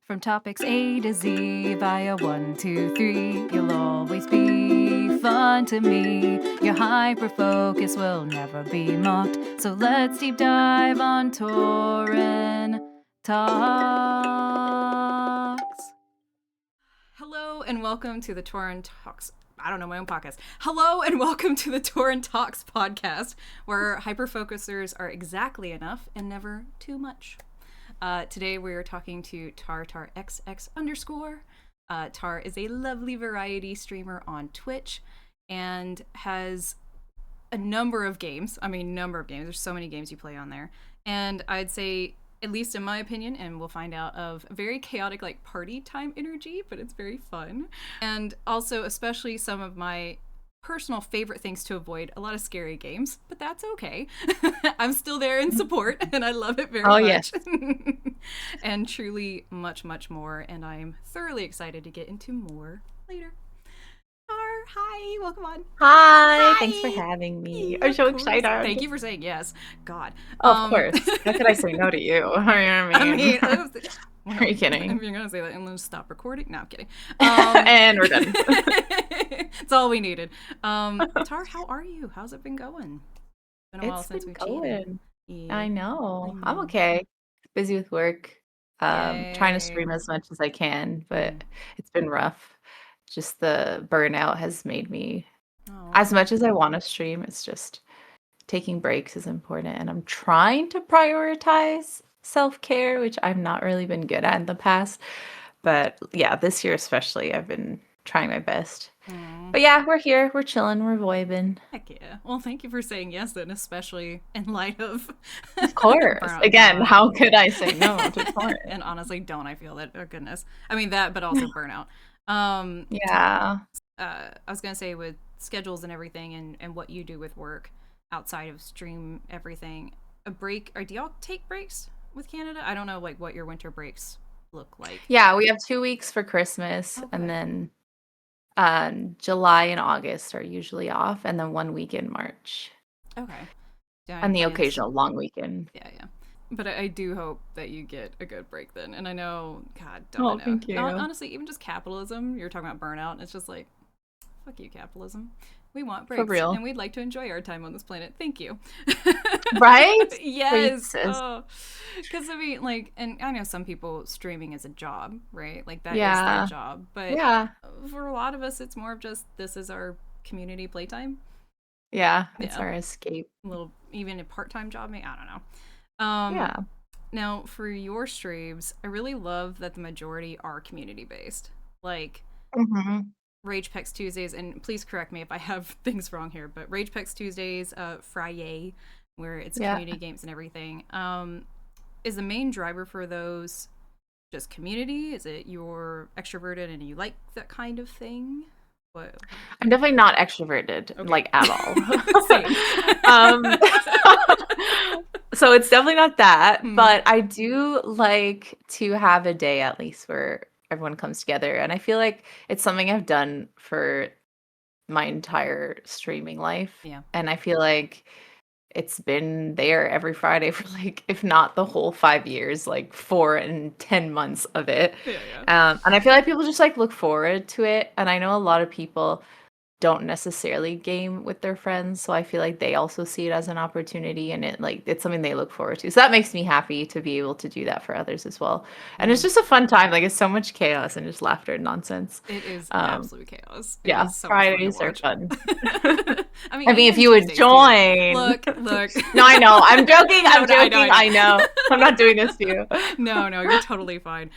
From topics A to Z via 1, 2, 3, you'll always be fun to me. Your hyper focus will never be mocked. So let's deep dive on Torin Talks. Hello and welcome to the Torin Talks. I don't know my own podcast. Hello and welcome to the Torin Talks podcast, where hyper focusers are exactly enough and never too much. Today we are talking to TarXX_. Tar is a lovely variety streamer on Twitch and has a number of games. There's so many games you play on there. And I'd say, at least in my opinion, and we'll find out, of very chaotic, like, party time energy, but it's very fun. And also, especially some of my personal favorite things to avoid, a lot of scary games, but that's okay. I'm still there in support and I love it very much. Yes. And truly much, much more. And I'm thoroughly excited to get into more later. Hi, welcome on. Hi, thanks for having me. I'm so excited. Thank you for saying yes. God. Of course. How could I say no to you? I mean, are you kidding? If you're gonna say that, I'm gonna stop recording. No, I'm kidding. And we're done. It's all we needed. Tar, how are you? How's it been going? It's been a while since we've cheated. Yeah. I know. I'm okay. Busy with work. Trying to stream as much as I can, but it's been rough. Just the burnout has made me, as much as I want to stream, it's just taking breaks is important. And I'm trying to prioritize self-care, which I've not really been good at in the past. But yeah, this year especially, I've been trying my best. But yeah, we're here. We're chilling. We're vibing. Heck yeah. Well, thank you for saying yes then, especially in light of... Of course. Again, how could I say no to Torin? And honestly, don't I feel that? Oh, goodness. I mean, that, but also burnout. Yeah. I was going to say, with schedules and everything and what you do with work outside of stream everything, a break, or do y'all take breaks with Canada? I don't know, like, what your winter breaks look like. Yeah, we have 2 weeks for Christmas, and then July and August are usually off, and then 1 week in March. Okay. And the occasional long weekend. Yeah. But I do hope that you get a good break then. And I know, God, don't know. Thank you. Honestly, even just capitalism, you're talking about burnout, and it's just like, fuck you, capitalism. We want breaks. For real. And we'd like to enjoy our time on this planet. Thank you. Right? Yes. Because, I mean, like, and I know some people streaming is a job, right? Like, that is their job. But for a lot of us, it's more of just, this is our community playtime. Yeah, it's our escape. Even a part-time job, maybe, I don't know. Now, for your streams, I really love that the majority are community-based. Like, Rage Pecs Tuesdays, and please correct me if I have things wrong here, but Rage Pecs Tuesdays, Friday, where it's community games and everything, is the main driver for those just community? Is it you're extroverted and you like that kind of thing? What? I'm definitely not extroverted, like, at all. So it's definitely not that, but I do like to have a day at least where everyone comes together, and I feel like it's something I've done for my entire streaming life. Yeah. And I feel like it's been there every Friday for, like, if not the whole 5 years, like 4 and 10 months of it. And I feel like people just, like, look forward to it, and I know a lot of people don't necessarily game with their friends, so I feel like they also see it as an opportunity, and it's something they look forward to. So that makes me happy to be able to do that for others as well. And it's just a fun time. Like, it's so much chaos and just laughter and nonsense. It is absolute chaos. Fridays are fun. I mean, if you would join. Look. No, I know. I'm joking. I know. I'm not doing this to you. No, you're totally fine.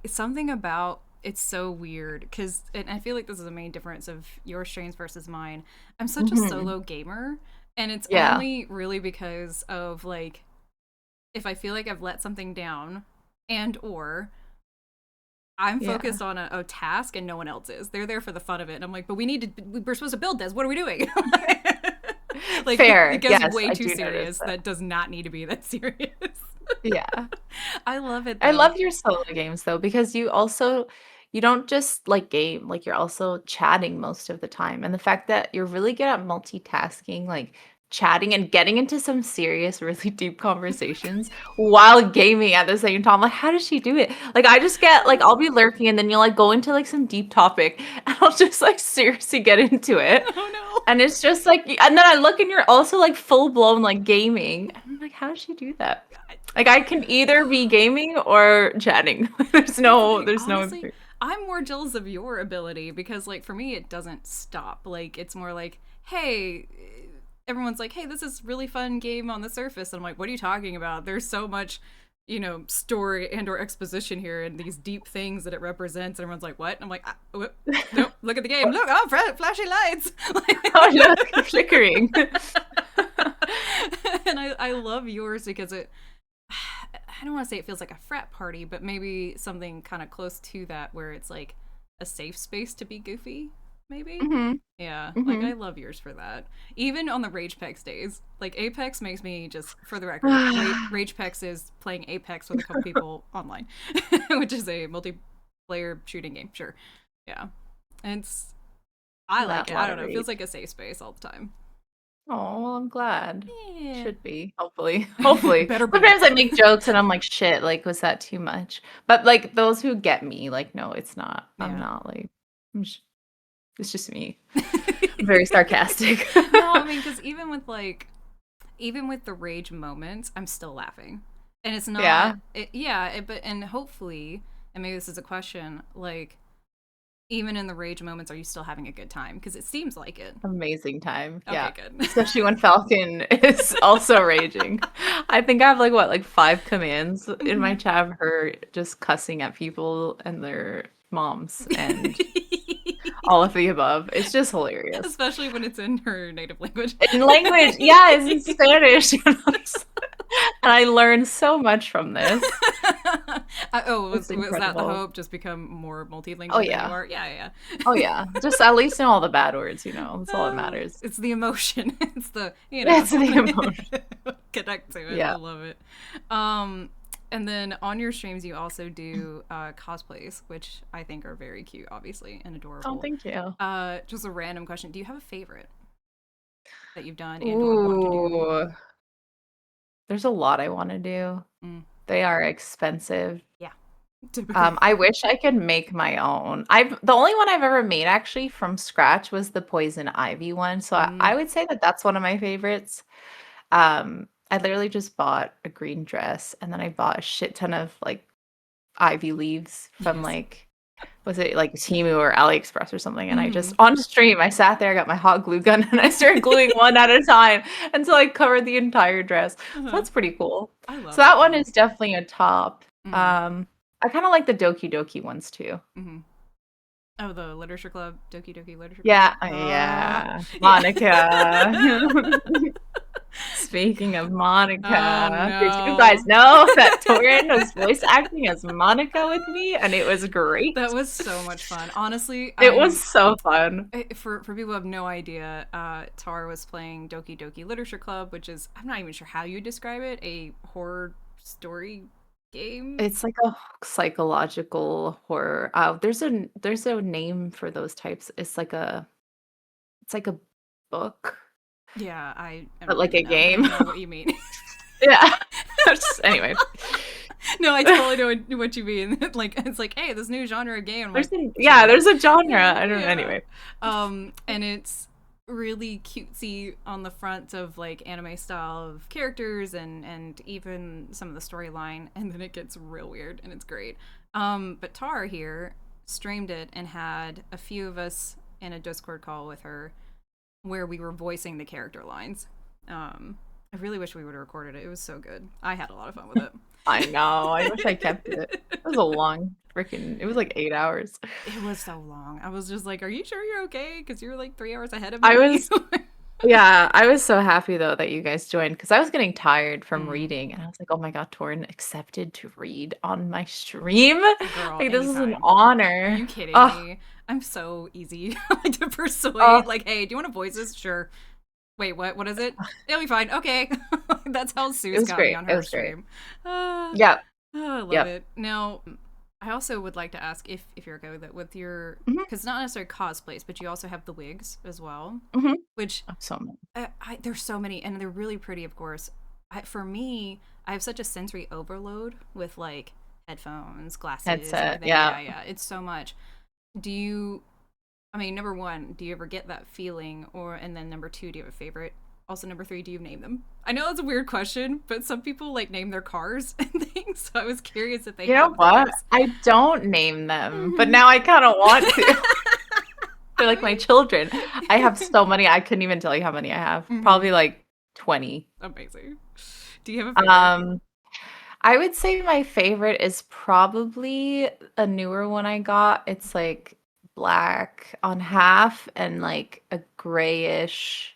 Something about it's so weird because, and I feel like this is the main difference of your streams versus mine. I'm such a solo gamer, and it's only really because of, like, if I feel like I've let something down, and or I'm focused on a task and no one else is. They're there for the fun of it, and I'm like, but we're supposed to build this. What are we doing? Like, fair. It gets way too serious. That does not need to be that serious. Yeah. I love it, though. I love your solo games, though, because you don't just, like, game, like, you're also chatting most of the time. And the fact that you're really good at multitasking, like, chatting and getting into some serious, really deep conversations while gaming at the same time. Like, how does she do it? Like, I just get like I'll be lurking and then you'll like go into like some deep topic and I'll just like seriously get into it. Oh no. And it's just like, and then I look and you're also like full blown like gaming. And I'm like, how does she do that? Like, I can either be gaming or chatting. There's no in Honestly, between. I'm more jealous of your ability because, like, for me, it doesn't stop. Like, it's more like, hey, everyone's like, hey, this is really fun game on the surface. And I'm like, what are you talking about? There's so much, story and or exposition here and these deep things that it represents. And everyone's like, what? And I'm like, nope, look at the game. Look, oh, flashy lights. Oh, look, flickering. And I love yours because I don't want to say it feels like a frat party, but maybe something kind of close to that where it's like a safe space to be goofy, maybe. Mm-hmm. Yeah, like Mm-hmm. I love yours for that. Even on the Ragepex days, like Apex makes me just, for the record, Ragepex is playing Apex with a couple people online, which is a multiplayer shooting game. Sure, yeah, and I like That it. lot I don't of know. It rage. feels like a safe space all the time. Oh, well, I'm glad. Yeah, Should be, hopefully. Hopefully. better be. Sometimes I make jokes and I'm like, shit, like, was that too much? But like those who get me, like, no, it's not. I'm Yeah. not like, it's just me. I'm very sarcastic. No, I mean, because even with the rage moments, I'm still laughing, and it's not. Yeah. But and hopefully, and maybe this is a question, like even in the rage moments, are you still having a good time? Because it seems like it. Amazing time. Okay, Yeah. good. Especially when Falcon is also raging. I think I have like what, like 5 commands in my chat of her just cussing at people and their moms and all of the above. It's just hilarious. Especially when it's in her native language. In language, yeah, it's in Spanish. And I learned so much from this. Was It's that the incredible. hope? Just become more Oh multilingual than you yeah. are? Yeah. Oh yeah. Just at least know all the bad words, that's all that matters. It's the emotion. It's the It's the emotion. connect to it. I Yeah. love it. And then on your streams, you also do cosplays, which I think are very cute, obviously, and Oh, adorable. thank you. Just a random question: do you have a favorite that you've done and or want to do? Ooh. There's a lot I want to do. Mm, They are expensive. yeah, typically. I wish I could make my own. The only one I've ever made actually from scratch was the poison ivy one. So I Mm, would say that that's one of my favorites. I literally just bought a green dress and then I bought a shit ton of like ivy leaves from yes. like was it like Temu or AliExpress or something? And I just Mm-hmm. on stream, I sat there, I got my hot glue gun, and I started gluing one at a time until I covered the entire dress. So Uh-huh. that's pretty cool. I So love that that one one. is definitely a top. Mm-hmm. I kind of like the Doki Doki ones too. Mm-hmm. Oh, the literature club, Doki Doki Literature Club. Yeah, Oh, yeah, yeah. Monica. Speaking of Oh Monica, did you guys no. know that Torin was voice acting as Monica with me, and it was great. That was so much fun. Honestly, It was so fun. for people who have no idea, Tara was playing Doki Doki Literature Club, which is, I'm not even sure how you describe it, a horror story game. It's like a psychological horror. There's a name for those types. It's like a book, Yeah, I but am like reading a them and I game. know what you mean. Yeah. Anyway, No, I totally know what you mean. Like it's like, hey, this new genre of game. I'm like, yeah, sure. there's a genre. I don't know. Yeah. Anyway. And it's really cutesy on the front of like anime style of characters and even some of the storyline, and then it gets real weird and it's great. But Tar here streamed it and had a few of us in a Discord call with her where we were voicing the character lines. I really wish we would have recorded it. It was so good. I had a lot of fun with it. I know. I wish I kept it. It was a long freaking. It was like 8 hours. It was so long. I was just like, "Are you sure you're okay?" Because you're like 3 hours ahead of I me. was Yeah, I was so happy though that you guys joined because I was getting tired from Mm, reading and I was like, oh my God, Torin accepted to read on my stream. girl, Like this is an anytime. Are honor. you kidding Oh, me? I'm so easy to oh, persuade. Like, hey, do you want to voice this? Sure. Wait, what? What is it? It'll be fine. Okay. That's how it Sue's was got me great. on It her was great. stream. Uh, Yep. I love Yep. it. Now, I also would like to ask if you're okay with it with your Mhm, because not necessarily cosplays, but you also have the wigs as well, mhm. which Oh, so many. there's so many and they're really pretty, of course. For me, I have such a sensory overload with like headphones, glasses, Headset, everything. yeah. Yeah, yeah, it's so much. Do you? I mean, number one, do you ever get that feeling, or and then number two, do you have a favorite? Also, number three, do you name them? I know that's a weird question, but some people like name their cars and things. So I was curious if they You know have what? those. I don't name them, but Mm-hmm. now I kinda want to. They're like my children. I have so many, I couldn't even tell you how many I have. Mm-hmm. Probably like 20. Amazing. Do you have a favorite? Um, I would say my favorite is probably a newer one I got. It's like black on half and like a grayish,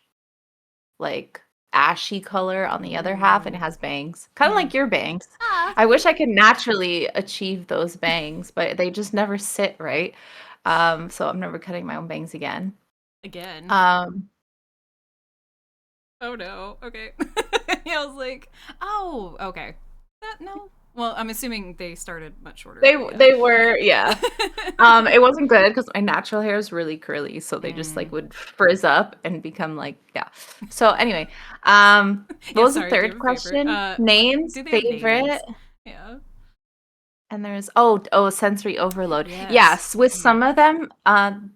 like ashy color on the other half, and it Ooh. has bangs. Kind of Mm-hmm. like your bangs. Ah. I wish I could naturally achieve those bangs, but they just never sit right. So I'm never cutting my own bangs again. Again. Um, Oh no. Okay. Yeah, I was like, oh, okay. That no. Well, I'm assuming they started much shorter, they but yeah. they were, yeah. It wasn't good because my natural hair is really curly, so they just like Mm. would frizz up and become like, yeah. So anyway, what Yeah, was the sorry. Do you third have a favorite? question? Names, Do they have favorite, names? Yeah. and there's sensory overload. Yes. Yes, with Mm-hmm. some of them,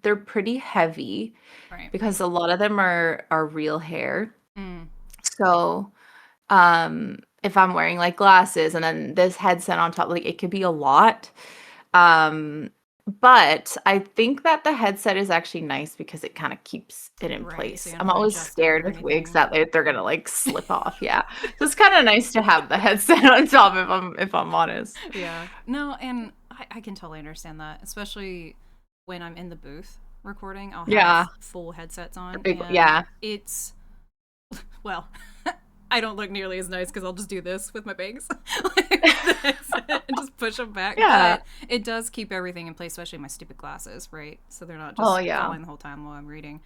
they're pretty heavy Right. because a lot of them are real hair. Mm. So if I'm wearing like glasses and then this headset on top, like it could be a lot. Um, but I think that the headset is actually nice because it kind of keeps it in Right. So place. you don't I'm have to always adjust it scared or with wigs anything. that they're gonna like slip off. Yeah. So it's kind of nice to have the headset on top if I'm honest. Yeah. No, and I can totally understand that, especially when I'm in the booth recording. I'll have Yeah. full headsets on, Big, and yeah. it's well, I don't look nearly as nice because I'll just do this with my bangs like with the headset and just push them back. Yeah. But it does keep everything in place, especially my stupid glasses, right? So they're not Oh just yeah. falling the whole time while I'm reading.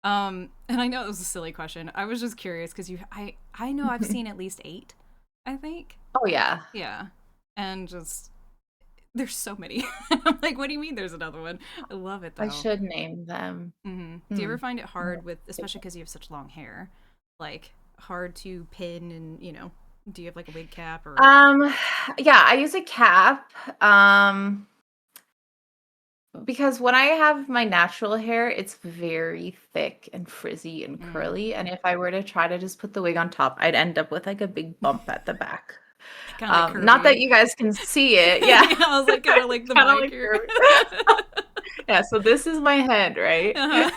And I know it was a silly question. I was just curious because I know I've seen at least 8, I think. Oh yeah. Yeah, and just there's so many. I'm like, what do you mean? There's another one. I love it I though. should name them. Do you Hmm. ever find it hard with, especially because you have such long hair, like hard to pin and do you have like a wig cap or? Um, yeah, I use a cap. Because when I have my natural hair, it's very thick and frizzy and Mm, curly, and if I were to try to just put the wig on top, I'd end up with, like, a big bump at the back. kind of like Not that Kirby. you guys can see it, yeah. Yeah, I was like kind of like the Kinda mic like here. your Yeah, so this is my head, right? Uh-huh.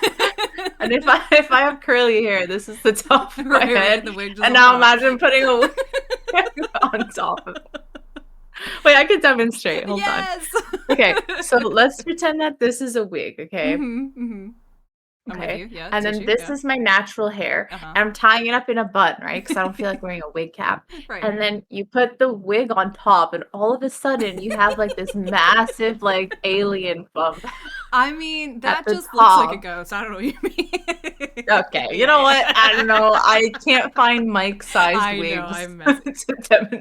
And if I have curly hair, this is the top of my Right, right. head, The wig just and on now top. imagine putting a wig on top of it. Wait, I could demonstrate, hold on. Yes. Okay, so let's pretend that this is a wig, okay? Mm-hmm. I'm with Okay, you. Yeah, and then tissue. this Yeah. is my natural hair, Uh huh. and I'm tying it up in a bun, right? Because I don't feel like wearing a wig cap, Right. and then you put the wig on top, and all of a sudden, you have, like, this massive, like, alien bump I mean, at that the just looks like a top. ghost. I don't know what you mean. Okay, you Yeah, know what? I yeah. don't know, I can't find mic-sized I know, wigs I'm messing. to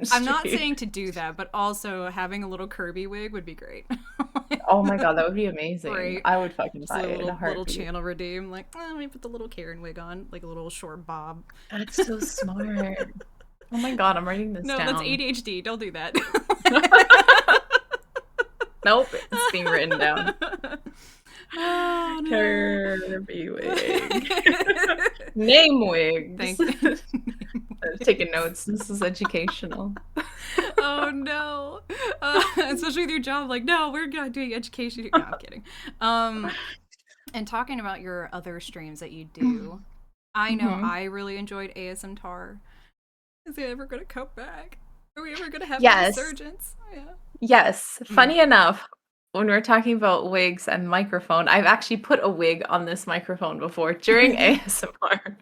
I'm not demonstrate. saying to do that, but also having a little Kirby wig would be great. Oh my god, that would be amazing. Right. I would fucking Just buy a it in a little heartbeat. channel redeem. Like, let me put the little Karen wig on, like a little short bob. That's so smart. Oh my god, I'm writing this No, that's down. ADHD. Don't do that. Nope, it's being written down. Oh no. Kirby wig. Name wigs. Thank you. Taking notes. This is educational. Oh no. Especially with your job, like, no, we're not doing education. No, I'm kidding. And talking about your other streams that you do, I know Hmm. I really enjoyed ASMR. Is it ever gonna come back? Are we ever gonna have a Yes. resurgence? Yeah. Yes. Mm. Funny enough, when we're talking about wigs and microphone, I've actually put a wig on this microphone before during ASMR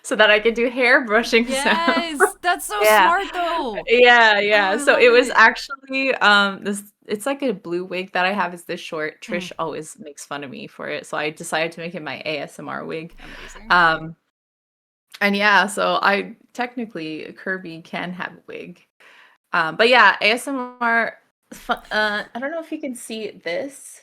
so that I could do hair brushing sounds. Yes, that's so Yeah. smart though. Yeah, Oh, yeah. I So love it was it. actually this it's like a blue wig that I have is this short. Mm, Trish always makes fun of me for it. So I decided to make it my ASMR wig. amazing. Um and yeah, so I technically Kirby can have a wig. But yeah, ASMR I don't know if you can see this.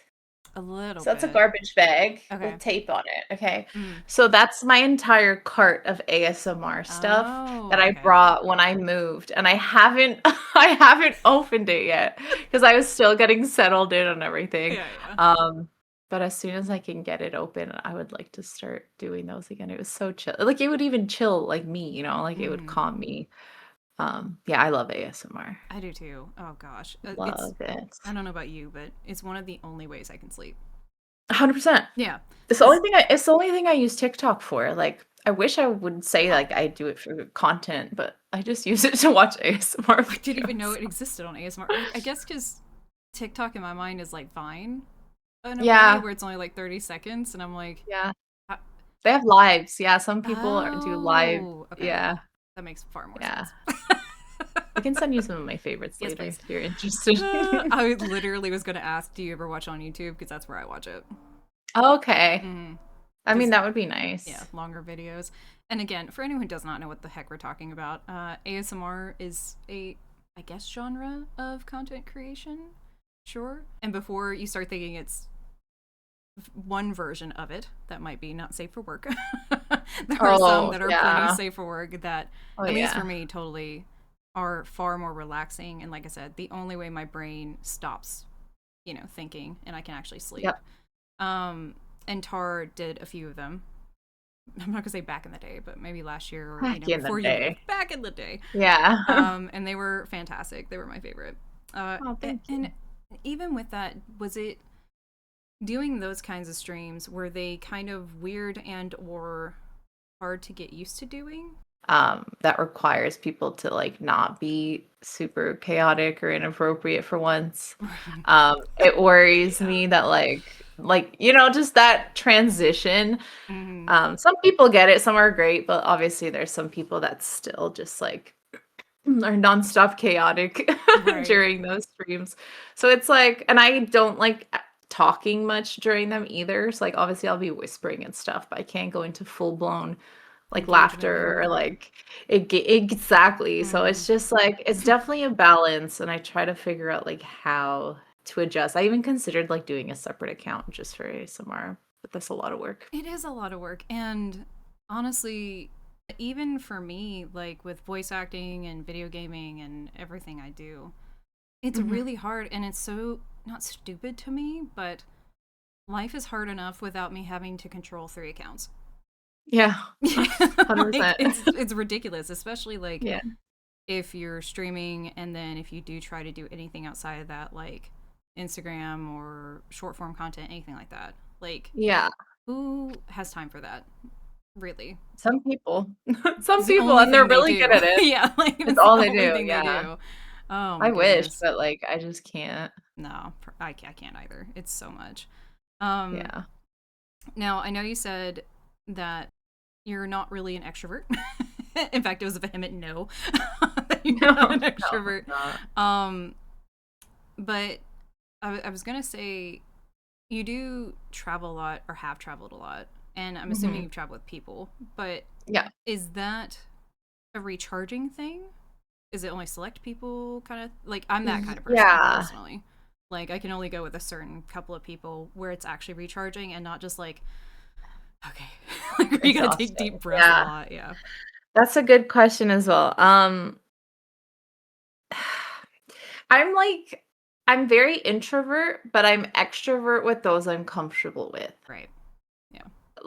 A little So that's a bit. garbage bag Okay. with tape on it. Okay. Mm. So that's my entire cart of ASMR stuff that Oh, I okay. brought when I moved, and I haven't I haven't opened it yet because I was still getting settled in on everything. Yeah, yeah. Um, but as soon as I can get it open, I would like to start doing those again. It was so chill. Like it would even chill like me, like it would Mm. calm me. Yeah, I love ASMR. I do too. Oh gosh. It's Love it. I don't know about you, but it's one of the only ways I can sleep. 100%. Yeah. It's the only thing it's the only thing I use TikTok for. Like, I wish I would say like I do it for content, but I just use it to watch ASMR I didn't even know videos. it existed on ASMR. I guess because TikTok in my mind is like Vine in a way Yeah, where it's only like 30 seconds, and I'm like, yeah. "Uh, They have lives. Yeah, some people do live. oh, okay. Yeah, That makes far more yeah. sense. I can send you some of my favorites Yes, later please. if you're interested. I literally was going to ask, do you ever watch on YouTube? Because that's where I watch it. Okay. Mm-hmm. I mean, Because, that would be yeah, nice. longer videos. And again, for anyone who does not know what the heck we're talking about, ASMR is I guess, genre of content creation. Sure. And before you start thinking it's one version of it that might be not safe for work, there are some Oh, that are plenty yeah. safe for work that, Oh, at least for yeah. me, totally are far more relaxing. And like I said, the only way my brain stops, thinking and I can actually sleep. Yep. Um, and Tar did a few of them. I'm not gonna say back in the day, but maybe last year or Back in the before you day. moved. Back in the day, Yeah. and they were fantastic. They were my favorite. Oh, thank And you. even with that, was it doing those kinds of streams? Were they kind of weird and or hard to get used to doing? That requires people to like not be super chaotic or inappropriate for once. It worries Yeah. me that just that transition. Mm-hmm. Some people get it, some are great, but obviously there's some people that still just like are nonstop chaotic Right. during those streams. So it's like, and I don't like talking much during them either. So like obviously I'll be whispering and stuff, but I can't go into full blown like Engagement laughter or mode. like exactly. So Mm-hmm. it's just like it's definitely a balance, and I try to figure out like how to adjust. I even considered like doing a separate account just for ASMR, but that's a lot of work. It is a lot of work, and honestly, even for me, like with voice acting and video gaming and everything I do, it's Mhm. really hard, and it's so not stupid to me, but life is hard enough without me having to control 3 accounts. Yeah. Like 100%. it's ridiculous, especially like Yeah. if you're streaming and then if you do try to do anything outside of that, like Instagram or short form content, anything like that. Like Yeah. who has time for that? Really? Some people. Some It's the people, only and they're thing they really good do. at it. Yeah, like It's it's all the they only do. thing they Yeah. do. Oh my I wish, goodness. but like I just can't. No, I can't either. It's so much. Um, Yeah. Now I know you said that you're not really an extrovert. In fact, it was a vehement no that you're No, not an no, extrovert. not. Um, but I was gonna say you do travel a lot or have traveled a lot, and I'm assuming Mhm. you've traveled with people. But Yeah. is that a recharging thing? Is it only select people kind of like I'm that kind of person Yeah. personally. Like I can only go with a certain couple of people where it's actually recharging and not just like okay, like you gotta take Exhausting. deep breaths a Yeah. lot. Yeah. That's a good question as well. I'm like I'm very introvert, but I'm extrovert with those I'm comfortable with. Right. Yeah.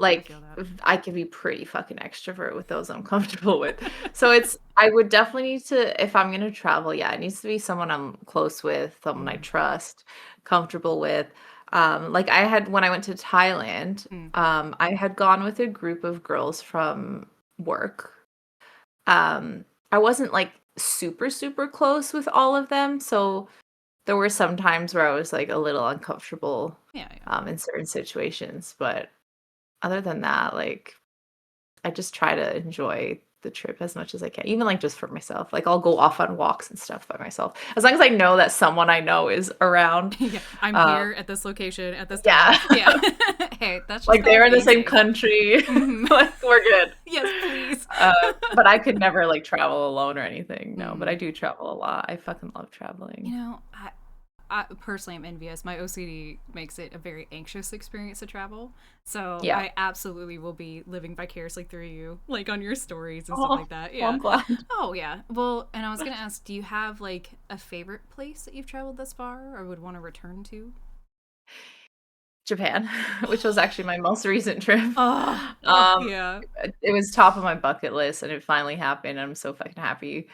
I Like feel that. I can be pretty fucking extrovert with those I'm comfortable with. So it's I would definitely need to if I'm gonna travel, yeah, it needs to be someone I'm close with, someone I Mm, trust, comfortable with. Like I had when I went to Thailand, mm, I had gone with a group of girls from work. I wasn't like super, super close with all of them. So there were some times where I was like a little uncomfortable yeah, yeah. in certain situations. But other than that, like I just try to enjoy the trip as much as I can, even like just for myself. Like I'll go off on walks and stuff by myself as long as I know that someone I know is around. Yeah. I'm Um, here at this location at this time. yeah, Yeah. Hey, that's just like called they're in the being same safe. country. Hmm. Like we're good. Yes, please. But I could never like travel alone or anything. No, but I Mm. do travel a lot. I fucking love traveling. You know, I personally am envious. My OCD makes it a very anxious experience to travel. So Yeah. I absolutely will be living vicariously through you, like on your stories and stuff Oh, like that. well, I'm Yeah. glad. Oh, yeah. Well, and I was going to ask, do you have like a favorite place that you've traveled thus far or would want to return to? Japan, which was actually my most recent trip. Oh, oh, Um, yeah. it was top of my bucket list and it finally happened. I'm so fucking happy.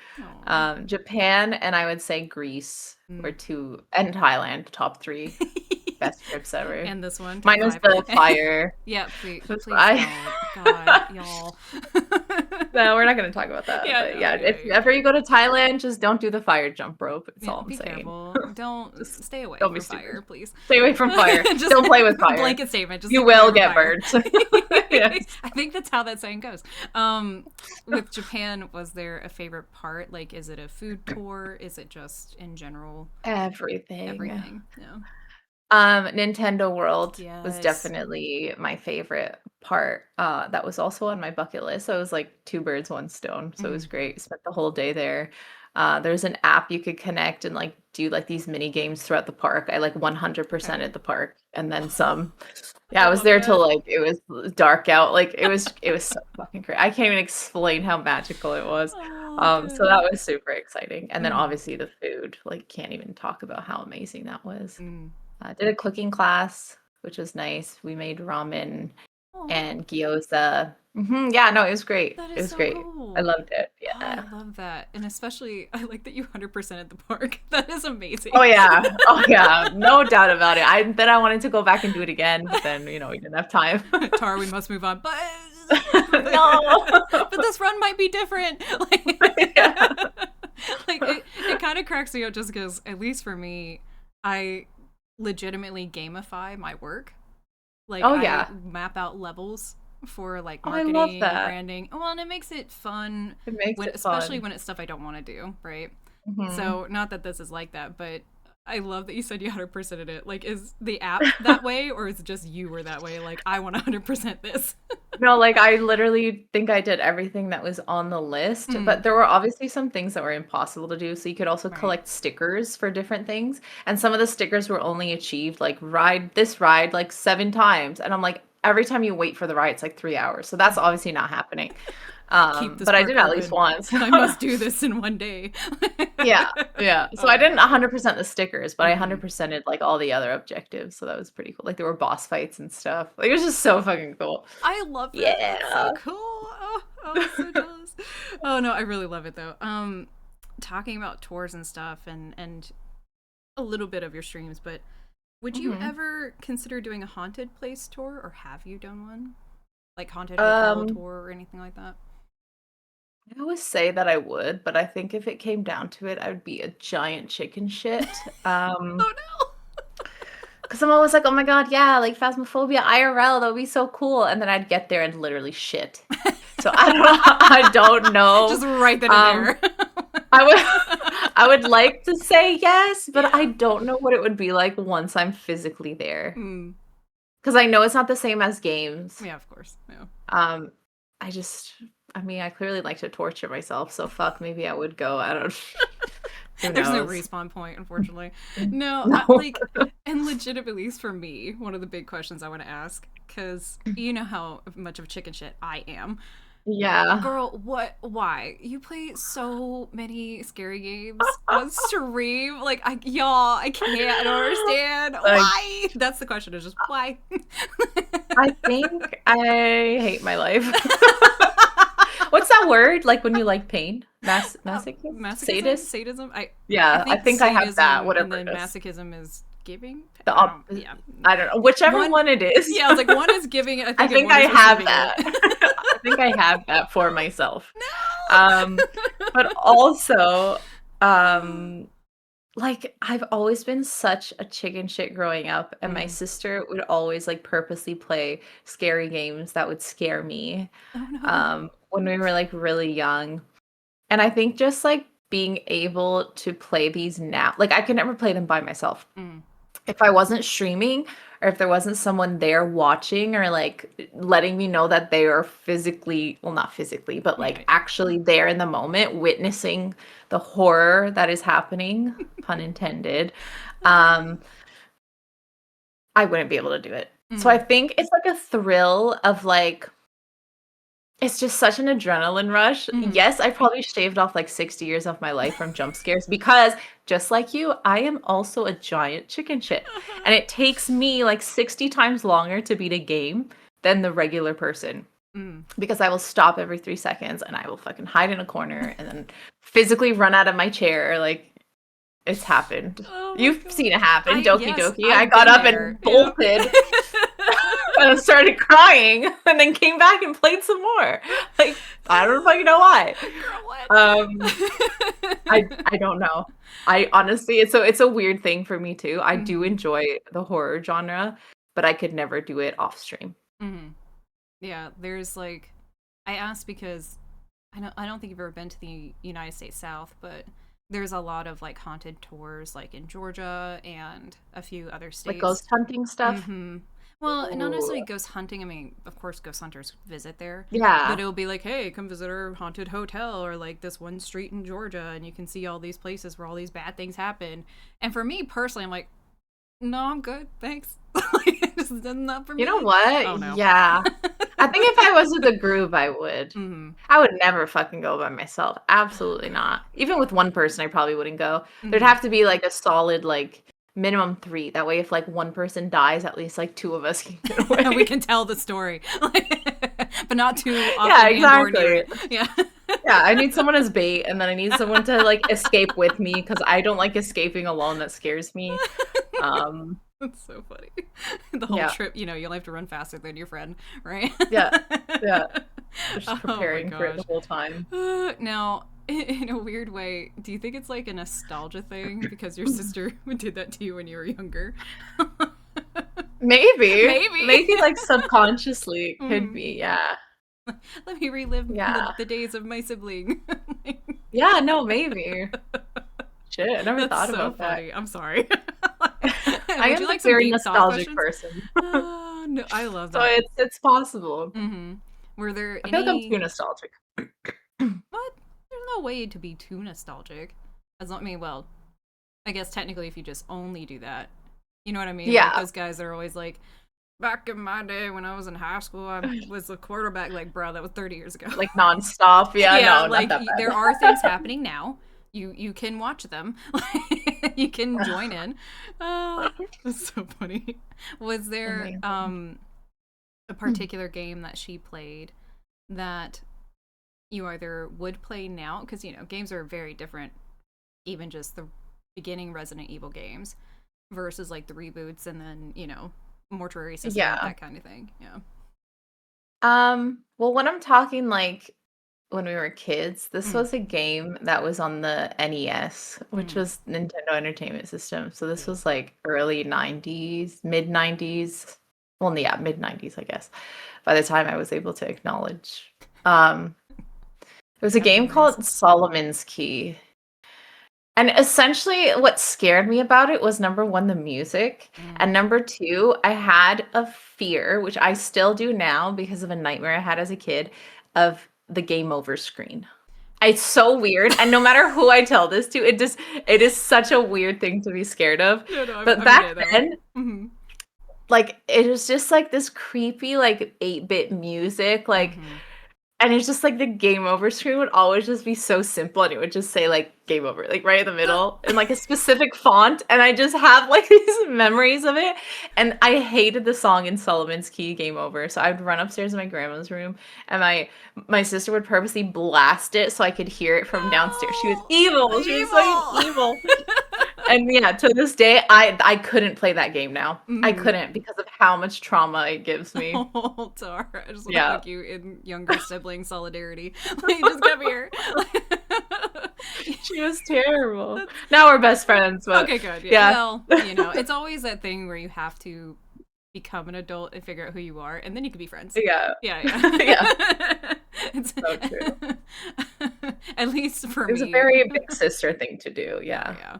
Oh. Japan and I would say Greece were Mm. two, and Thailand, top three best trips ever. And this one, top Minus five. the fire. Yeah, please, please I don't. God, y'all. No, we're not gonna talk about that. Yeah, But no, yeah, yeah, if yeah. ever you go to Thailand, just don't do the fire jump rope. That's Yeah, all I'm be saying. careful. Don't Just stay away don't be from stupid. fire, please. Stay away from fire. Just Don't play with fire. blanket statement. Just You stay away will from get fire. burned. Yes. I think that's how that saying goes. With Japan, was there a favorite part? Like, is it a food tour? Is it just in general Everything. everything? Yeah. Nintendo World was Yes. definitely my favorite part. That was also on my bucket list. So it was like two birds, one stone. So it was Mm. great. Spent the whole day there. There's an app you could connect and like do like these mini games throughout the park. I like 100% Okay. at the park and then some. Yeah, I I was love there till that. like it was dark out. Like it was so fucking great. I can't even explain how magical it was. Oh, So that good. was super exciting. And then Mm. obviously the food, like can't even talk about how amazing that was. Mm. Did a cooking class, which was nice. We made ramen Oh, and gyoza. Yeah, no, it was great. that It is was so great. I cool. loved it. Oh, I Yeah. love that. And especially, I like that you 100% at the park. That is Oh amazing. yeah. Oh yeah. No doubt about it. I wanted to go back and do it again, but then, we didn't have time. Tara, we must move on. But No. but this run might be different. Yeah. Like it kind of cracks me up just because, at least for me, I legitimately gamify my work. Like Oh I yeah. map out levels for like Oh, I love marketing and that. branding. Well, and it makes it fun It makes when, it especially fun. when it's stuff I don't want to do, right? Hmm. So not that this is like that, but I love that you said you 100%ed it. Like, is the app that way, or is it just you were that way? Like, I want 100% this. No, like I literally think I did everything that was on the list, Mm, but there were obviously some things that were impossible to do. So you could also right. collect stickers for different things. And some of the stickers were only achieved like ride this ride like 7 times. And I'm like, every time you wait for the ride, it's like 3 hours. So that's obviously not happening. Keep this But I park did at least open. once. I must do this in one day. Yeah, yeah. So I Oh didn't my god. 100% the stickers, but I Mm. 100%ed like all the other objectives. So that was pretty cool. Like there were boss fights and stuff. Like it was just so fucking cool. I love that. That's so Yeah. cool. Oh, I'm so jealous. Oh no, I really love it though. Talking about tours and stuff, and a little bit of your streams, but would you Hmm. ever consider doing a haunted place tour, or have you done one? Like haunted hotel Um, tour or anything like that? I always say that I would, but I think if it came down to it, I would be a giant chicken shit. Oh no. Because I'm always like, oh my God, yeah, like Phasmophobia IRL, that would be so cool. And then I'd get there and literally shit. So I don't I don't know. Just write that in Um, there. I would I would like to say yes, but I Yeah. don't know what it would be like once I'm physically there. Mm. Because I know it's not the same as games. Yeah, of course. Yeah. Um, I just, I mean, I clearly like to torture myself, so fuck, maybe I would go. I don't, who There's no knows? respawn point, unfortunately. No, No. and legitimately, at least for me, one of the big questions I want to ask, because you know how much of a chicken shit I am. Yeah. Girl, what? Why? You play so many scary games on stream. Like, y'all, I can't. I don't understand. Like, Why? That's the question. Is just why? I think I hate my life. What's that word? Like when you like pain? Masochist? Masochism, Sadist? sadism. I Yeah, I think think I have that, sadism and whatever then it is. masochism is giving. The I don't. op Yeah. I don't know. Whichever One. one it is. Yeah, I was like, one is giving it, I I think, and think one I is have receiving it. that. I think I have that for myself. Um, but No. also, um, like I've always been such a chicken shit growing up, and my Mm. sister would always like purposely play scary games that would scare me Oh no. when we were like really young. And I think just like being able to play these now, like I could never play them by myself. Mm. If I wasn't streaming or if there wasn't someone there watching or like letting me know that they are physically, well, not physically, but Yeah, like yeah. actually there in the moment, witnessing the horror that is happening, pun intended, um, I wouldn't be able to do it. So I Mm, think it's like a thrill of like it's just such an adrenaline rush. mm. Yes, I probably shaved off like 60 years of my life from jump scares because just like you, I am also a giant chicken shit. And it takes me like 60 times longer to beat a game than the regular person Mm. because I will stop every 3 seconds and I will fucking hide in a corner and then physically run out of my chair. Like, it's happened. Oh my You've god. seen it happen, Doki Yes, Doki. I I've got been up there. and Yeah. bolted and started crying and then came back and played some more. Like, I don't fucking know why. Girl, what? Um, I don't know. I honestly, it's a weird thing for me too. I do Hmm. enjoy the horror genre, but I could never do it off stream. Hmm. Yeah, there's like, I asked because I don't think you've ever been to the United States South, but there's a lot of like haunted tours like in Georgia and a few other Like states. ghost hunting stuff. Mm-hmm. Well, not Ooh. necessarily ghost hunting. I mean, of course, ghost hunters visit there, but Yeah. it'll be like, hey, come visit our haunted hotel or like this one street in Georgia, and you can see all these places where all these bad things happen. And for me personally, I'm like, no, I'm good, thanks. Like, this is not for You know me. what? Oh no. Yeah. I think if I was with a group, I would. Mm-hmm. I would never fucking go by myself. Absolutely not. Even with one person, I probably wouldn't go. There'd Mm-hmm. have to be like a solid, like, minimum three. That way, if like one person dies, at least like two of us can get And we away. can tell the story, but not too Yeah, often and or near exactly. it. Yeah. Yeah, I need someone as bait, and then I need someone to like escape with me because I don't like escaping alone. That scares me. Um, That's so funny. The whole yeah, trip, you'll have to run faster than your friend, right? yeah, yeah. Just Oh my preparing for it the gosh. whole time. Now, in a weird way, do you think it's like a nostalgia thing because your sister did that to you when you were younger? Maybe, Maybe. maybe like subconsciously it could Mhm. be. Yeah, Let me relive yeah, the days of my sibling. yeah. No, maybe. Shit, I never That's thought so about that. funny. I'm sorry. I Would am you a like some very deep thought nostalgic questions? person, No, I love so that. it's possible. Hmm. Were there I feel like I'm too any? nostalgic. What? There's no way to be too nostalgic. As long, I mean, well, I guess technically, if you just only do that, you know what I mean. Like Yeah, those guys that are always like, back in my day when I was in high school, I was a quarterback. Like, bro, that was 30 years ago. like nonstop. Yeah, Yeah, no, not like that there bad. are things happening now. You can watch them. You can join in. That's so funny. Was there Amazing. a particular game that she played that you either would play now, because games are very different, even just the beginning Resident Evil games versus like the reboots and then Mortuary Assistant, Yeah. that kind of thing. Yeah. Well, when I'm talking like when we were kids, this Mm. was a game that was on the NES, which Mm. was Nintendo Entertainment System. So this Yeah. was like early 90s, mid 90s. Well, yeah, mid 90s, I guess. By the time I was able to acknowledge. It was a game Memories. called Solomon's Key. And essentially, what scared me about it was number one, the music. Mm. And number two, I had a fear, which I still do now because of a nightmare I had as a kid, of the game over screen. It's so weird. And no matter who I tell this to, it is such a weird thing to be scared of. No, no, But I'm back getting that one. then, Mm-hmm. like it was just like this creepy, like 8-bit music, like Mm-hmm. and it's just like the game over screen would always just be so simple and it would just say like game over, like right in the middle in like a specific font. And I just have like these memories of it. And I hated the song in Solomon's Key, Game Over. So I would run upstairs in my grandma's room and my sister would purposely blast it so I could hear it from downstairs. She was No, evil. She was fucking evil. And yeah, to this day, I couldn't play that game now. I Mm-hmm. couldn't because of how much trauma it gives me. Oh, Tar, I just want to Yeah. hug you in younger sibling solidarity. Like, just come here. She was terrible. That's Now we're best friends, but okay, good. Yeah. yeah. Well, it's always that thing where you have to become an adult and figure out who you are, and then you can be friends. Yeah. Yeah, Yeah, yeah. It's so true. at least for It was a me. very big sister thing to do, Yeah, yeah.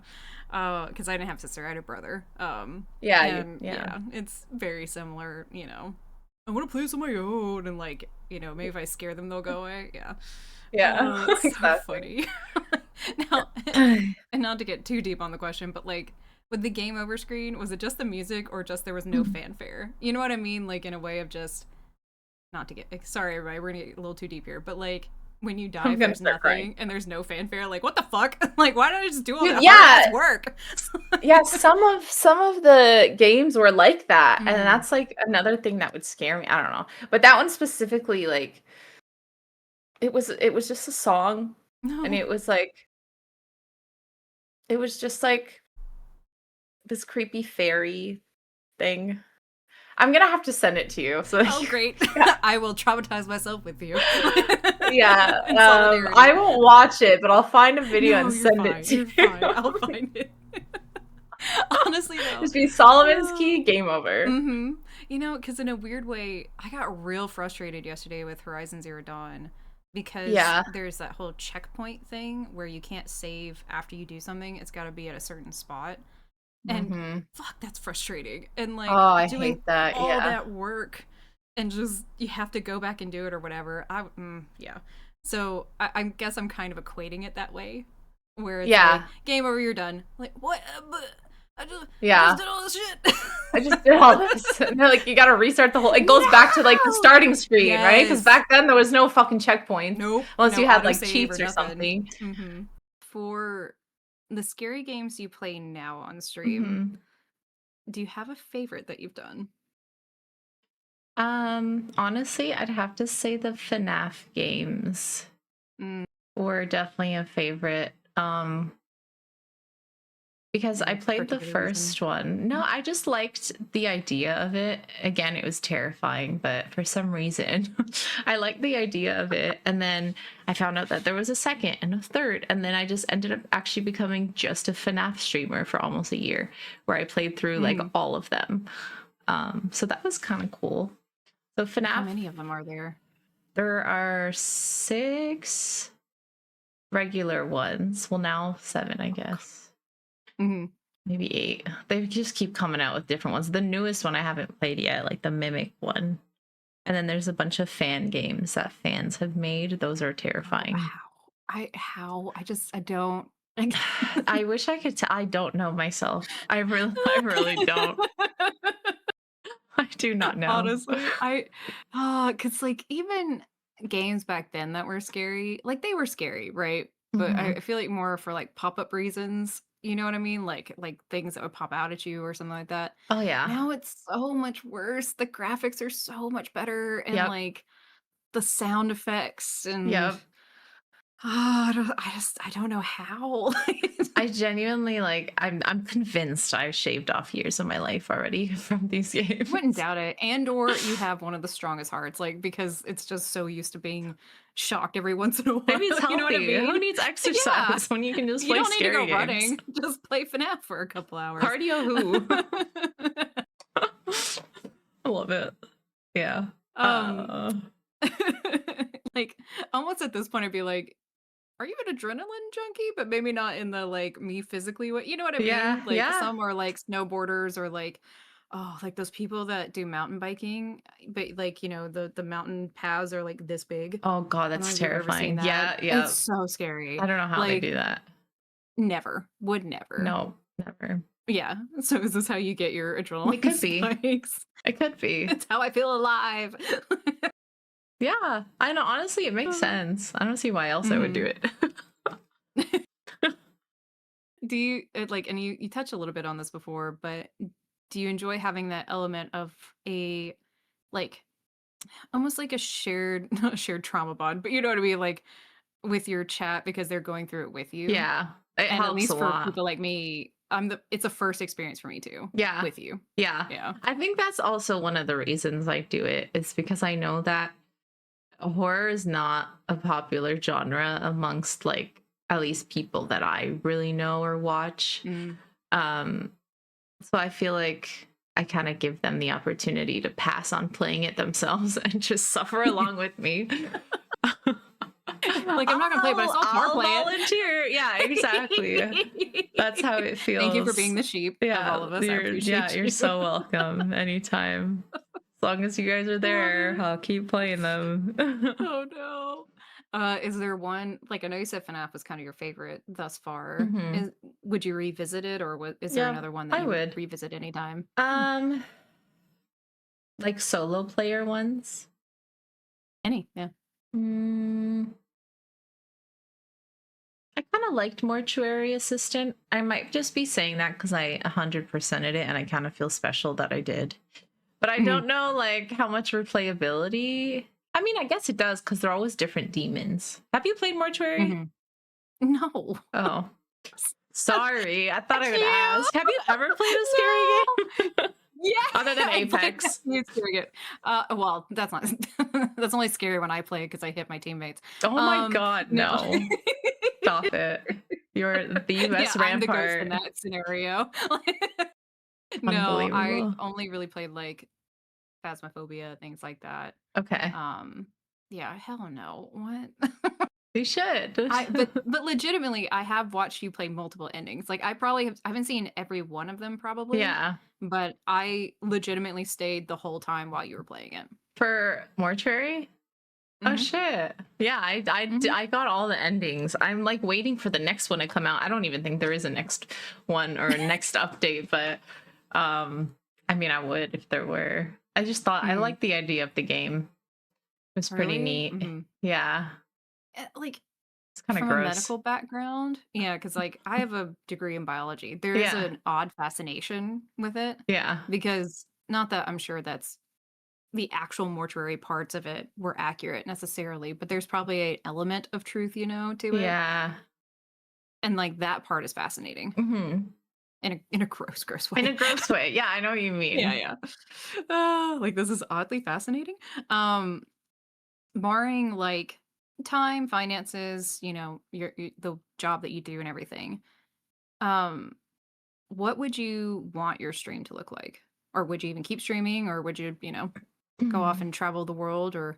yeah. Because I didn't have a sister, I had a brother. Yeah, you And yeah. yeah, it's very similar. I want to play this on my own, and like, maybe if I scare them, they'll go away. Yeah. Yeah, It's so exactly. funny. Now, and not to get too deep on the question, but like, with the game over screen, was it just the music or just there was no fanfare? You know what I mean? Like in a way of just not to get sorry, everybody, we're gonna get a little too deep here, but like when you die, I'm if gonna there's start crying. nothing and there's no fanfare, like what the fuck? Like why don't I just do all Dude, that hard ass yeah, work? yeah, some of the games were like that, and Mm. that's, like, another thing that would scare me, I don't know. But that one specifically, like, it was just a song, and No. it was just, like, this creepy fairy thing. I'm gonna have to send it to you, so Oh you great. yeah. I will traumatize myself with you. Yeah, In solidarity. I won't watch it, but I'll find a video No, and you're send it fine. to You're you. fine. I'll find it. Honestly though. Just be Solomon's Oh. Key, game over. Mm-hmm. You know, because in a weird way, I got real frustrated yesterday with Horizon Zero Dawn because Yeah. there's that whole checkpoint thing where you can't save after you do something. It's got to be at a certain spot. And Mhm. fuck, that's frustrating. And Oh, like I doing hate that, all yeah. that work and just you have to go back and do it or whatever. Yeah. So I guess I'm kind of equating it that way, where it's like Yeah, game over, you're done. Like what? But I just yeah. did all this shit. I just did all this. And they're like, "You gotta restart the whole." It goes back to, like, the No. starting screen, right? Because Yes. back then, there was no fucking checkpoints, Nope. unless No you had, like, autosave or cheats or nothing. something. Mm-hmm. For the scary games you play now on stream, Mhm. do you have a favorite that you've done? Honestly, I'd have to say the FNAF games Mm, were definitely a favorite, because I any played the particular reason? first one. No, I just liked the idea of it. Again, it was terrifying, but for some reason, I liked the idea of it. And then I found out that there was a second and a third. And then I just ended up actually becoming just a FNAF streamer for almost a year, where I played through like Mm. all of them. So that was kind of cool. So How FNAF, many of them are there? there are 6 regular ones. Well, now 7, I guess. Mm-hmm. Maybe 8. They just keep coming out with different ones. The newest one I haven't played yet, like the Mimic one. And then there's a bunch of fan games that fans have made. Those are Oh, terrifying. I don't. I wish I could I don't know myself. I really don't. I do not know. Honestly, cause like even games back then that were scary, like they were scary, right? But I Mhm. feel like more for like pop-up reasons, you know what I mean? Like things that would pop out at you or something like that. Oh yeah. Now it's so much worse. The graphics are so much better and Yep. like the sound effects and Yep. I don't know how. I genuinely like I'm convinced I've shaved off years of my life already from these Wouldn't games. doubt it. And or you have one of the strongest hearts, like because it's just so used to being shocked every once in a while. Maybe it's You know what I healthy. Who mean? needs Yeah. exercise when you can just You play don't need to scary go games? running. Just play FNAF for a couple hours. Cardio who? I love it. Yeah. um Uh, like almost at this point I'd be like, are you an adrenaline junkie? But maybe not in the like me physically way. You know what I yeah, mean? Like yeah. some are like snowboarders or like like those people that do mountain biking, but like, you know, the mountain paths are like this big. Oh god, I don't know that's if you've ever seen terrifying. that. Yeah, It's yeah. so scary. I don't know how they Like do that. never. Would never. No, never. Yeah. So is this how you get your It adrenaline could be. spikes? It could be. It's how I feel alive. Yeah. I know, honestly, it makes sense. I don't see why else I would do Mhm. it. Do you like and you touched a little bit on this before, but do you enjoy having that element of a like almost like a shared not a shared trauma bond, but you know what I mean, like with your chat because they're going through it with you? Yeah. It And at helps a least for lot. people like me, it's a first experience for me too Yeah. with you. Yeah. Yeah. I think that's also one of the reasons I do it, is because I know that horror is not a popular genre amongst like at least people that I really know or watch. Mm. Um, so I feel like I kind of give them the opportunity to pass on playing it themselves and just suffer along with me. Like I'm not gonna play, but I saw Tar I'll play volunteer. Yeah, exactly. That's how it Thank you for being feels. the sheep of all Yeah, of us. I appreciate you're you. so welcome anytime. As long as you guys are there, I'll keep playing them. Oh no. Is there one, like, I know you said FNAF was kind of your favorite thus far. Hmm. Would you revisit it, or is there Yeah, another one that I you would would. revisit anytime? Um, like solo player ones. Any, yeah. Mm, I kind of liked Mortuary Assistant. I might just be saying that because I 100%ed it and I kind of feel special that I did. But I Mhm, don't know like how much replayability. I mean, I guess it does because they're always different demons. Have you played Mortuary? mhm. No. Oh, sorry. I thought I would You? ask. Have you ever played a scary No! game Yeah, other than I played Apex? it's scary good. Well, that's not that's only scary when I play because I hit my teammates. Oh my God, No. no. Stop it. You're the Yeah, best I'm the ghost in rampart. that scenario. No, I Unbelievable. only really played, like, Phasmophobia, things like that. Okay. Um, yeah, hell no. What? You should. But legitimately, I have watched you play multiple endings. Like, I haven't seen every one of them probably, Yeah. but I legitimately stayed the whole time while you were playing it. For Mortuary? Oh Mhm, shit. Yeah, mhm. I got all the endings. I'm like waiting for the next one to come out. I don't even think there is a next one or a next update, but I mean I would if there were. I just thought I Mhm. liked the idea of the game. It was pretty Really? neat. Mhm. Yeah. Like, It's kind of from a gross. medical background, yeah, because like, I have a degree in biology. There is Yeah. an odd fascination with it Yeah. because not that I'm sure that's the actual mortuary parts of it were accurate necessarily, but there's probably a element of truth, to it, Yeah. and, like, that part is fascinating Hmm. in a gross, gross In a way. gross way. Yeah, I know what you Yeah, mean. yeah. Like, this is oddly fascinating. Um, Barring, like, time, finances, the job that you do and everything, um, what would you want your stream to look like? Or would you even keep streaming, or would you, go off and travel the world, or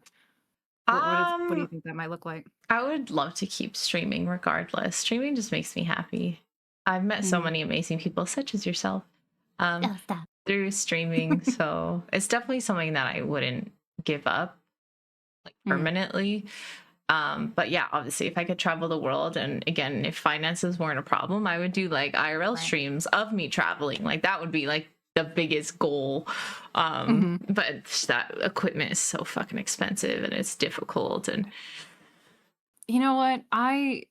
what do you Um, think that might look like? I would love to keep streaming regardless. Streaming just makes me happy. I've met so Mhm. many amazing people, such as yourself, um, Oh, stop. through streaming. So it's definitely something that I wouldn't give up like Mm, permanently. But yeah, obviously, if I could travel the world, and again, if finances weren't a problem, I would do like IRL right. streams of me traveling. Like that would be like the biggest goal. Mhm. But that equipment is so fucking expensive and it's difficult. And You know what? I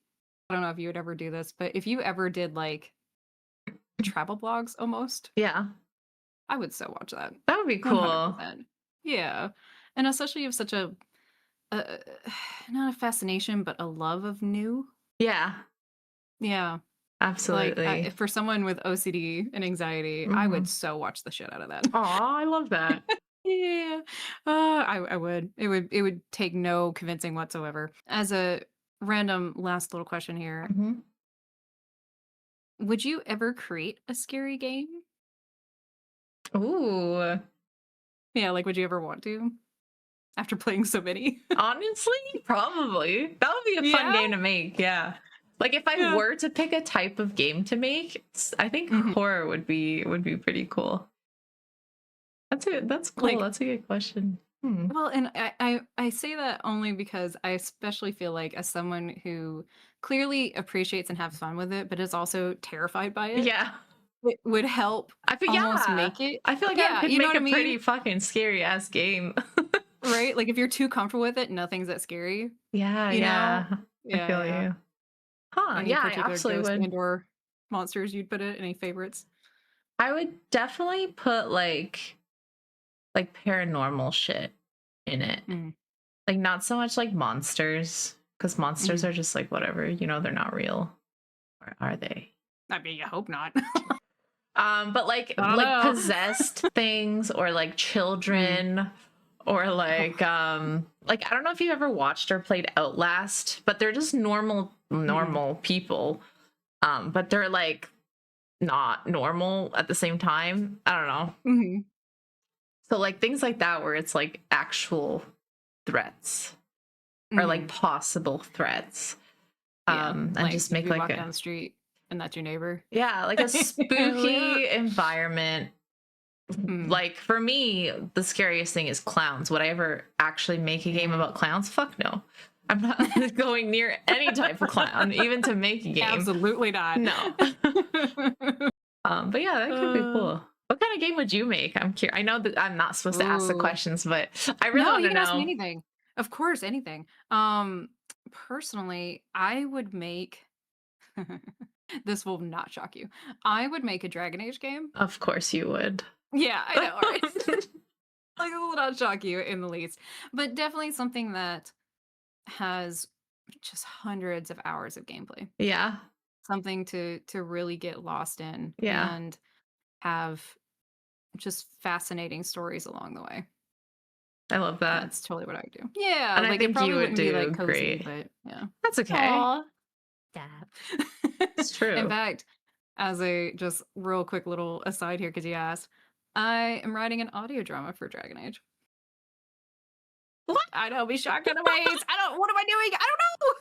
don't know if you would ever do this, but if you ever did, like, travel blogs almost, yeah, I would so watch that. that would be cool. 100%. Yeah. And especially you have such a not a fascination, but a love of new. Yeah, Yeah. Like, absolutely. for someone with OCD and anxiety, I would Hmm. so watch the shit out of that. Aw, I love that. Yeah. I would. It would take no convincing whatsoever. As a random last little question here, Hmm. would you ever create a scary game? Ooh, Yeah, like, would you ever want to after playing so many? honestly, probably. That would be a fun Yeah? game to make. Yeah. Like if I Yeah. were to pick a type of game to make, I think Mhm. horror would be pretty cool. That's cool. Like, That's a good question. Hmm. well, and I say that only because I especially feel like as someone who clearly appreciates and has fun with it, but is also terrified by Yeah. it would help I feel almost yeah. make it I feel like I yeah, could you know make what I a mean? pretty fucking scary ass game. Right? Like, if you're too comfortable with it, nothing's that scary, Yeah, you know? yeah. I Yeah, feel yeah. you. Huh, Any yeah, I particular absolutely ghost would. and/or monsters you'd put it? Any favorites? I would definitely put like paranormal shit in it. Mm, Like not so much like monsters, because monsters mhm. are just like whatever, they're not real. Or are they? I mean, I hope not. But like I don't like know. possessed things or like Mm. children or Oh. like I don't know if you ever watched or played Outlast, but they're just Mm-mm. normal people. But they're like not normal at the same time. I don't know. Mhm. So like things like that where it's like actual threats or like Mhm. possible threats. Yeah, And like, just if make you like walk a down the street and that's your neighbor. yeah, like a Yeah. spooky environment. Mm. Like for me, the scariest thing is clowns. Would I ever actually make a game Mm. about clowns? Fuck no. I'm not going near any type of clown, even to make a game. Absolutely not. No. But yeah, that could be Uh, cool. What kind of game would you make? I'm curious. I know that I'm not supposed to ask the ooh. questions, but I really No, want you to can ask me know. anything. Of course, anything. Personally, I would make this will not shock you. I would make a Dragon Age game. Of course you would. Yeah, I know, right? Like, it will not shock you in the least. But definitely something that has just hundreds of hours of gameplay. Yeah. Something to really get lost in Yeah. and have just fascinating stories along the way. I love that. That's totally what I would do. Yeah, And I like, it think you probably would wouldn't be, like, do cozy, great. but yeah. That's okay. Aw. Stop. It's In true. fact, as a just real quick little aside here, because you asked, I am writing an audio drama for Dragon Age. What? I know, be shocked on the ways. I don't what am I doing? I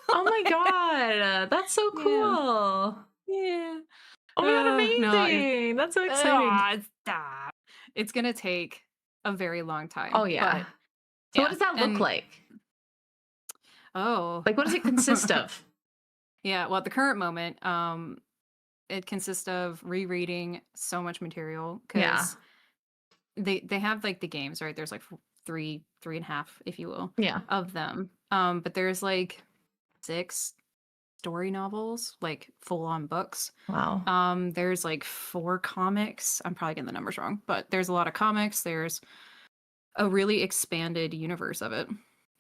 Oh don't my know. god. That's so Yeah. cool. Yeah. Oh my god, No, it's amazing. That's so exciting. stop. It's gonna take a very long Oh time, yeah. but So what yeah, does that look and like? oh. Like what does it consist of? Yeah, well, at the current moment, it consists of rereading so much material Yeah. because they have, like, the games, right? There's, like, 3 and a half, if you will, Yeah. of them, but there's, like, 6 story novels, like, full-on books. Wow. There's, like, 4 comics. I'm probably getting the numbers wrong, but there's a lot of comics. There's a really expanded universe of it,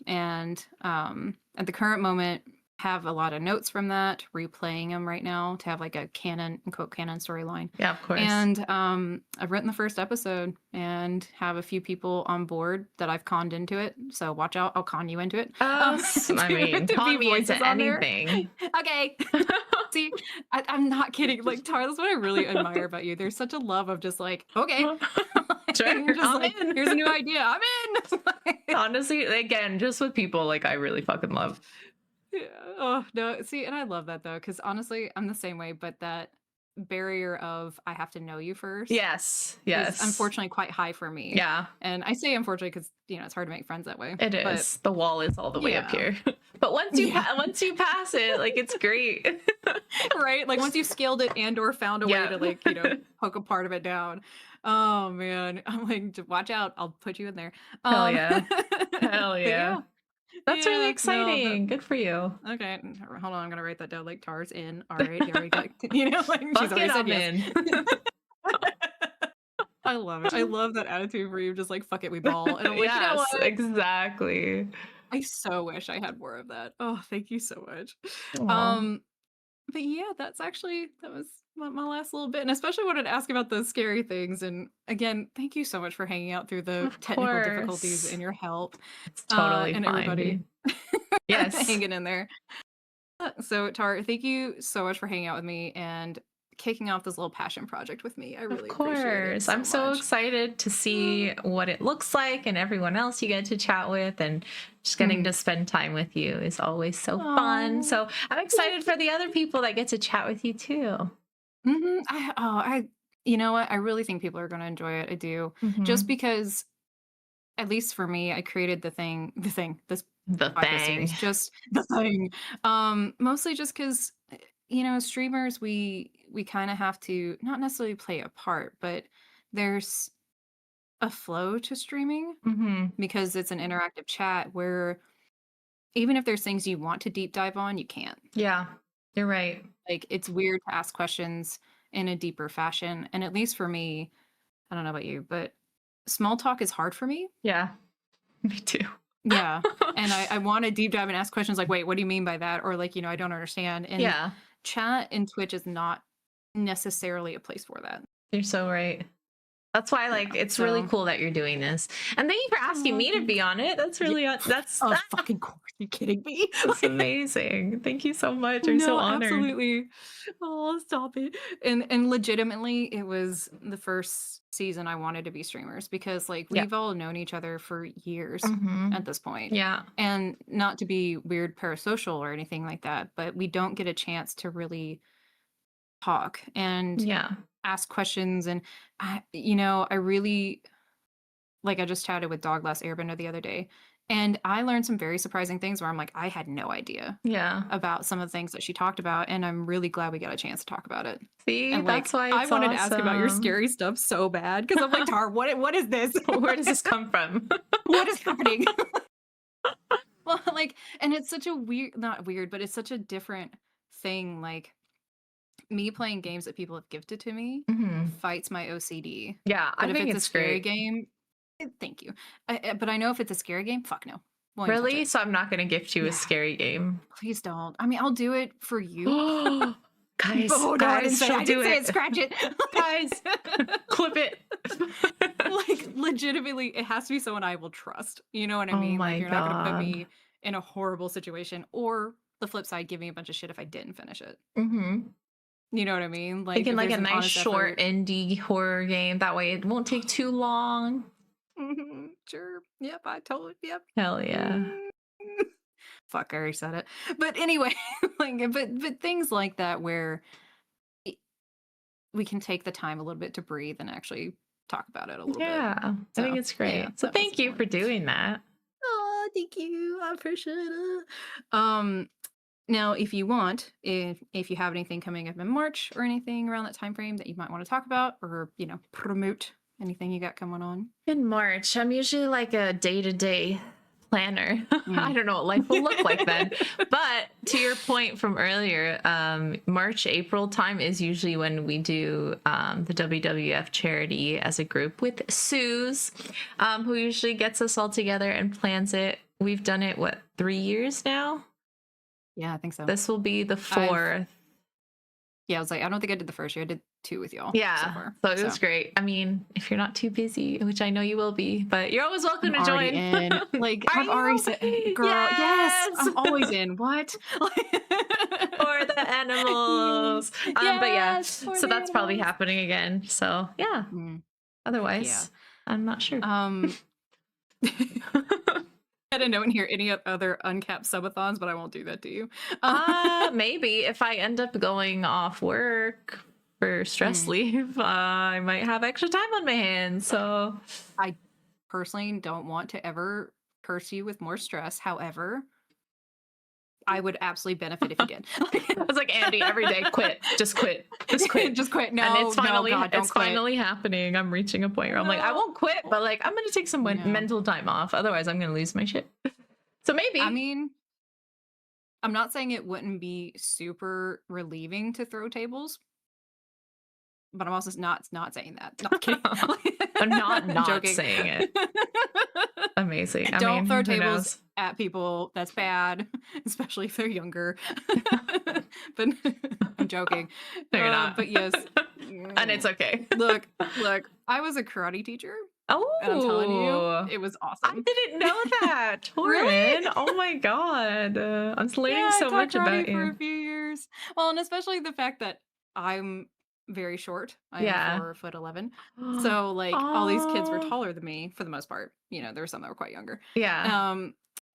and, at the current moment, have a lot of notes from that, replaying them right now to have, like, a canon quote, "canon" storyline, Yeah, of course. and, I've written the first episode and have a few people on board that I've conned into it, so watch out, I'll con you into it, I mean, to be con me into voices on there. anything. Okay. See, I'm not kidding, like, Tara, that's what I really admire about you. There's such a love of just like, "Okay." Sure, You're just I'm like, in. "Here's a new idea, I'm in." Honestly, again, just with people like I really fucking love. Yeah. Oh, no, see, and I love that though, because honestly, I'm the same way, but that barrier of I have to know you first Yes. is Yes. unfortunately quite high for me. Yeah, And I say unfortunately because, it's hard to make friends that way. it But is. The wall is all the way up yeah. here. But Yeah. once you pass it, like it's great. Right? Like once you've scaled it and or found a way Yeah. to like, poke a part of it down. Oh man. I'm like, watch out. I'll put you in there." Hell yeah. Hell But yeah. yeah. That's really Yeah. No, but exciting. Good for you. okay. Hold on, I'm gonna write that down. Like Tars in. All right, here we go. Like she's Fuck already it, said I'm yes. in. I love it. I love that attitude where you're just like, fuck it, we ball. And I'm like, you know Yes, what? exactly. I so wish I had more of that. Oh, thank you so much. Aw. Um, but yeah, that was my last little bit. And especially wanted to ask about those scary things. And again, thank you so much for hanging out through the Of technical difficulties course. and your help. It's totally And fine, everybody dude. Yes. hanging in there. So, Tar, thank you so much for hanging out with me and kicking off this little passion project with me. I Of really appreciate it course. I'm so so much. excited to see what it looks like and everyone else you get to chat with, and just getting Mhm. to spend time with you is always so fun. Aw, So I'm thank excited for you. the other people that get to chat with you too. You know what? I really think people are going to enjoy it. I do. Just Hmm. because, at least for me, I created this The podcast series, thing. just the thing. Mostly just because, streamers, we kind of have to not necessarily play a part, but there's a flow to streaming Hmm. because it's an interactive chat where even if there's things you want to deep dive on, you can't. Yeah, you're right. Like, it's weird to ask questions in a deeper fashion, and at least for me, I don't know about you, but small talk is hard for me. Yeah, me too. Yeah, and I wanna deep dive and ask questions like, "Wait, what do you mean by that?" Or like, "I don't understand," and Yeah, chat and Twitch is not necessarily a place for that. you're so right. That's why, like, Yeah, it's really so cool that you're doing this. And thank you for asking aw, me to be thanks. on it. That's Yeah, really, of fucking course, you kidding me? that's amazing. Thank you so much. I'm so No, honored. absolutely. Oh, stop it. And legitimately, it was the first season I wanted to be streamers because like Yeah. we've all known each other for years Hmm. at this point. Yeah. And not to be weird parasocial or anything like that, but we don't get a chance to really talk and Yeah. ask questions. And I really like I just chatted with Dog Last Airbender the other day, And I learned some very surprising things where I'm like, I had no idea Yeah. about some of the things that she talked about, and I'm really glad we got a chance to talk about it. See, And like, that's why I it's wanted to ask about your awesome. scary stuff so bad because I'm like, Tar, what is this? Where does this come from? What is happening? Well, like, and it's such a weird, not weird, but it's such a different thing. Like me playing games that people have gifted to me Mhm. fights my OCD. Yeah, But I if think it's a it's scary great. game, thank you. But I know if it's a scary game, fuck no, won't even touch Really? it. So I'm not gonna gift you a Yeah, scary game. please don't. I mean, I'll do it for you. Guys, Oh no, guys, she'll I do didn't say it. it. Scratch it, Guys, clip it. like legitimately, it has to be someone I will trust. You know what I Oh mean? Like my you're not going to put god. me in a horrible situation, or the flip side, give me a bunch of shit if I didn't finish it. Mhm. You know what I mean? Like Thinking if like a there's an nice honest short effort. indie horror game. That way it won't take too long. Sure. Yep. I totally. Yep. Hell yeah. Mm. Fuck, I already said it. But anyway, like, but things like that where it, we can take the time a little bit to breathe and actually talk about it a little bit. Yeah, I think So it's yeah, great. So that was thank you for important. doing that. Oh, thank you. I appreciate it. Um, Now, if you want, if you have anything coming up in March or anything around that time frame that you might want to talk about, or promote anything you got going on. In March, I'm usually like a day-to-day planner. I Mm. don't know what life will look like then. But to your point from earlier, March, April time is usually when we do the WWF charity as a group with Suze, who usually gets us all together and plans it. We've done it, what, 3 years now? Yeah, I think so. This will be the I've 4th. Yeah, I was like, I don't think I did the first year. I did 2 with y'all so Yeah, far. so it So was great. I mean, if you're not too busy, which I know you will be, but you're always welcome I'm to already join. in. Like Are I've already you? said, girl, yes, Yes. I'm always in. What? For the animals. But yeah, Yes, for so the that's probably animals. happening again. So yeah. Mm, heck yeah. Otherwise, I'm not sure. Um, I didn't know in here any other uncapped subathons, but I won't do that to you. Maybe if I end up going off work for stress Mm. leave, I might have extra time on my hands. So I personally don't want to ever curse you with more stress. However, I would absolutely benefit if you did. I was like, Andy, every day, quit, just quit, just quit. Just quit. And No, no, God, don't it's quit. finally happening. I'm reaching a point where I'm like, I No. won't quit, but like, I'm gonna take some Yeah. mental time off. Otherwise, I'm gonna lose my shit. So I maybe. mean, I'm not saying it wouldn't be super relieving to throw tables, but I'm also not saying that. Not kidding. I'm I'm not joking. saying it. Amazing. I Don't throw mean, who tables knows? at people. That's bad, especially if they're younger. But I'm joking. No, you're not. But yes. And it's okay. Look, I was a karate teacher, and I'm telling you, Oh, it was I awesome. didn't know that, Torin. Really? Oh my god, I'm just Yeah, learning I so taught much about karate for you. a few years. Well, and especially the fact that I'm very short. I am Yeah. 4'11". So like all these kids were Oh, taller than me for the most part. There were some that were quite younger. yeah.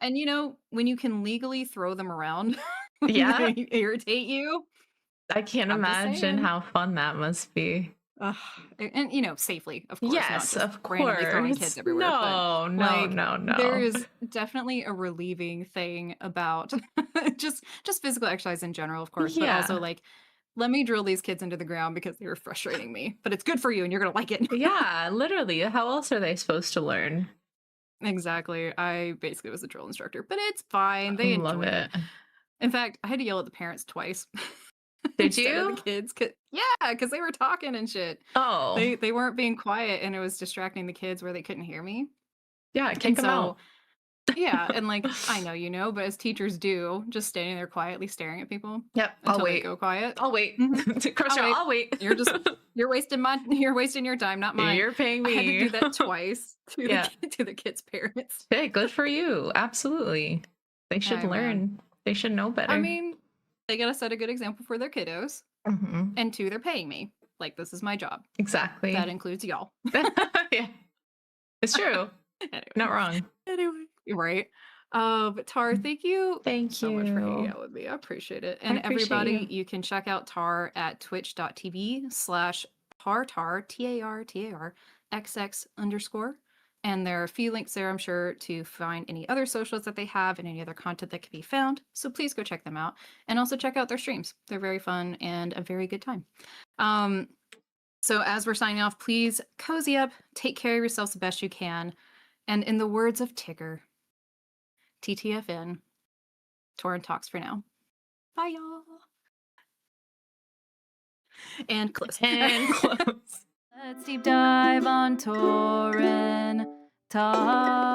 And when you can legally throw them around when Yeah. they irritate you, I can't I'm just imagine saying. how fun that must be. Ugh. And safely, of course, not Yes, just of randomly throwing course. kids everywhere, but No, no, like no, there no. is definitely a relieving thing about just physical exercise in general, of course, but also Yeah. like let me drill these kids into the ground because they were frustrating me. But it's good for you and you're gonna like it. Yeah, literally. How else are they supposed to learn? Exactly. I basically was a drill instructor, but it's fine. I They love enjoyed it. it. In fact, I had to yell at the parents twice Did instead of the you? kids. Yeah, because they were talking and shit. Oh, They weren't being quiet and it was distracting the kids where they couldn't hear me. yeah, kick And them so, out. yeah, and like I know but as teachers do, just standing there quietly staring at people Yep, I'll until they wait. go quiet. I'll wait. Mhm. Cross I'll your, wait. I'll wait. You're wasting your time, not mine. You're paying I had to me. do that twice to Yeah. to the kids' parents. Hey, good for you. Absolutely. They should Hey man. learn. They should know I better. mean, they gotta set a good example for their kiddos. Hmm. And two, they're paying me. Like this is my job. That Exactly. includes y'all. Yeah, it's true. Not Anyway. wrong. Anyway. Right. But Tar, thank you Thank so much for hanging you. out with me. I appreciate it. I And appreciate everybody, you. you can check out Tar at twitch.tv/tartar, TARTAR XX_. And there are a few links there, I'm sure, to find any other socials that they have and any other content that can be found. So please go check them out. And also check out their streams. They're very fun and a very good time. So as we're signing off, please cozy up, take care of yourselves the best you can. And in the words of Tigger, TTFN, Torin talks for now. Bye, y'all. And close. And close. Let's deep dive on Torin Talks.